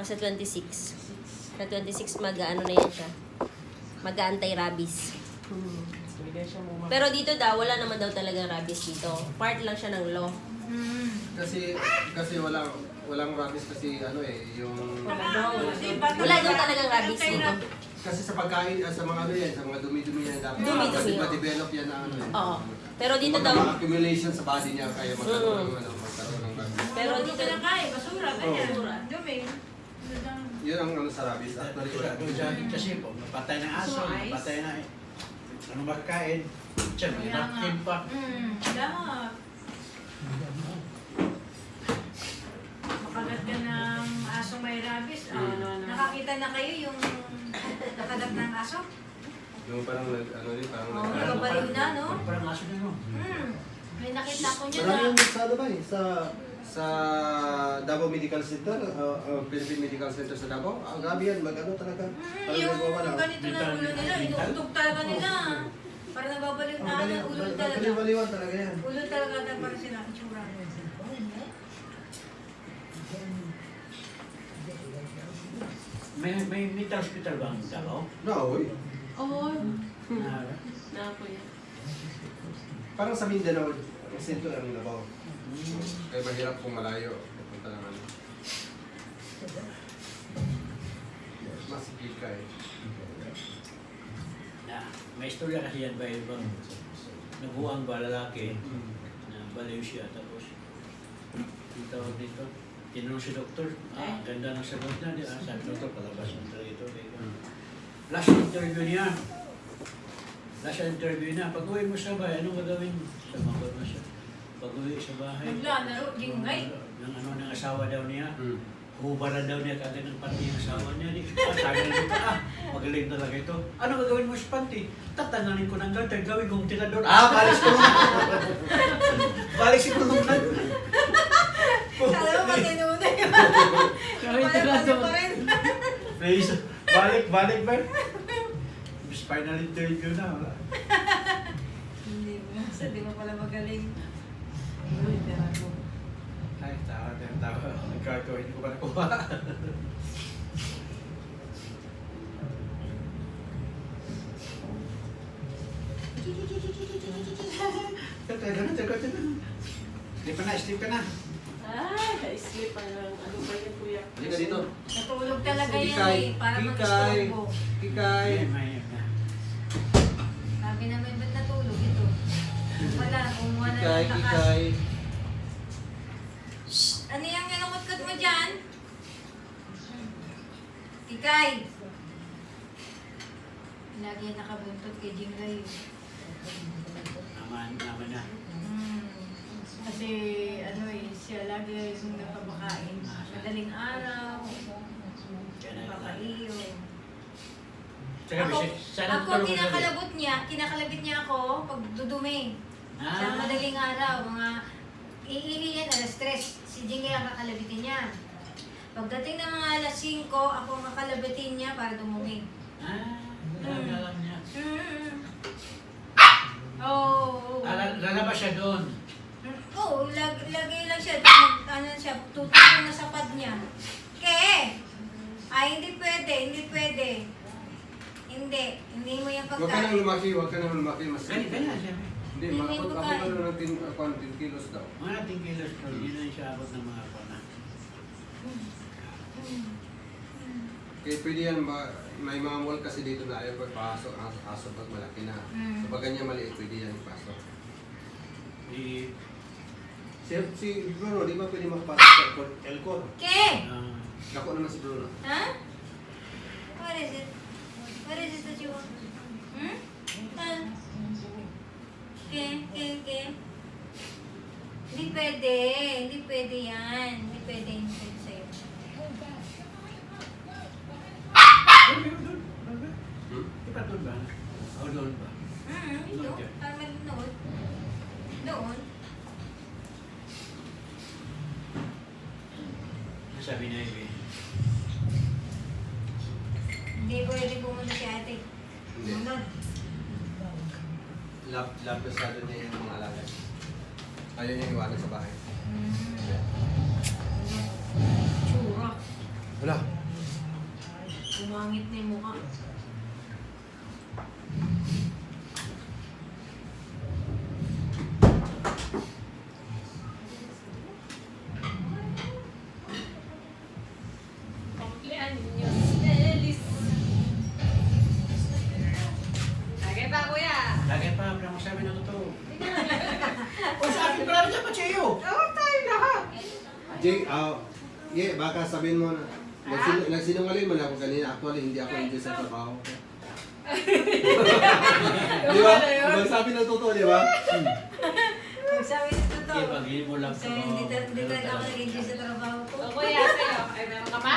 O sa 26. Sa 26 mag-ano na yan siya. Mag-anti-rabies. Pero dito daw, wala naman daw talagang rabies dito. Part lang siya ng law. Kasi walang rabies kasi ano yung Wala daw talagang rabies dito. kasi sa pagkain sa mga ano yan, sa mga dumi-dumi yan dapat. Dumi-dumi, Kasi oo. ma-develop yan na ano. Oo. Pero dito Mga daw, accumulation sa body niya kaya magkaroon ng magkaroon ng rabies. pero dito, basura, ganyan. Oo. Dumi. Yun ang ano sa rabies. Actually, wala. Kasi po, napatay ng aso, napatay na ano makakain. Siya, may napkin pa. Lahat. Makagat ka ng asong may rabies. Nakakita na kayo yung nakagat ng aso? Yung parang ano rin, parang Oo, nagabaliw na, no? Parang aso na no. May nakita ko niya marami na. yung sa ano ba sa Davao Medical Center, Philippine Medical Center sa Davao. Ang gabi yan, mag-ano talaga. Parang Yung nagwawala. ganito na ulo nila, inuuntog talaga nila. Parang nababaliw na, ulo talaga. Baliw-baliwan talaga yan. Ulo talaga na parang sila, itsura. May mental hospital ba ang Davao? No, oy. Oo. Na, Na po yan. Parang sa Mindanao, ang sento ang Davao. Kaya mahirap kung malayo. Punta naman. Mas ka eh. may istorya kasi yan ba ibang nabuang ba lalaki na baliw siya tapos dito tinanong si doktor, ganda ng sagot na, di ba? Sabi doktor, palabas ng ito. Last interview niya, pag-uwi mo sa bahay, anong gagawin mo? Sumagot na siya. Pag-uwi sa bahay, Naglalaro, jingay. ng asawa daw niya, hubaran daw niya kagad ng panty ng asawa niya. Sabi na dito, magaling talaga ito. Ano gagawin mo sa panty? Tatanganin ko ng gantay, gawin kong tirador. Balis ko lang. Balis ko lang. Kala mo matinuna yun. Pala pa rin. Please, balik ba? Final interview na, wala. Hindi mo pala magaling. Ay, tawa. Nagkakawa, hindi ko pa nakuha. Sleep ka na, sleep ka na. Na-sleep pa lang. Ano ba yan, kuya? Halika dito. Natulog talaga yan Kikay. eh. Para Kikay. mag-istorbo. Kikay. Sabi namin, ba't natulog ito? Wala, kumuha na Kikay, ng lakas. kikay. Ano yung kinukot-kot mo dyan? Kikay! Lagi nakabuntot kay Jingay. Naman na. Kasi ano siya lagi yung napabakain. Madaling araw, papaiyo. Ako kinakalabot niya, kinakalabit niya ako pag dudumi. Sa madaling araw, mga iihi yan, alas 3, si Jingay ang kakalabitin niya. Pagdating ng mga alas 5, ako ang kakalabitin niya para dumumi. Alam niya. Oo. Lalabas siya doon. Oo, lagay lang siya. Ano siya, tutulong na sa pad niya. Ay, hindi pwede. Hindi mo yung Huwag ka nang pagkain. lumaki. Mas Ganyan siya. Hindi, Hindi ako yung ako pagkain. lang ng 10 kilos daw. Mga 10 kilos po, yun ang siya abot ng mga pana. Kaya pwede yan, may mga mall kasi dito na ayaw pagpasok ang aso pag malaki na. So pag ganyan maliit, pwede yan ipasok. Si Bruno, di ba pwede makapasok sa Elcor? Dako naman si Bruno. Huh? What is it? What is it that you want? Hindi pwede yan. Hindi pwede sa'yo. Di ba doon ba? O doon ba? Ito, para malunod. Doon. Sabi na yun. Hindi pwede pumunta si ate. Hindi. Munod. Love masyado niya yung mga alaga. Ayaw niya iwanan sa bahay. Tsura. Wala. Umangit na yung mukha. Lagay pa, wala masabi na totoo. O sa akin pala rin dapat sa'yo. Jay, baka sabihin mo na, nagsinungaling mo na ako kanina. Actually, hindi ako enjoy sa trabaho ko. Di ba? Magsabi ng totoo, di ba? Magsabi nito to. Sige, pag-ibig mo lang Kasi hindi talaga ako nag-enjoy sa trabaho ko. Kuya, sa'yo. Ay, meron ka pa?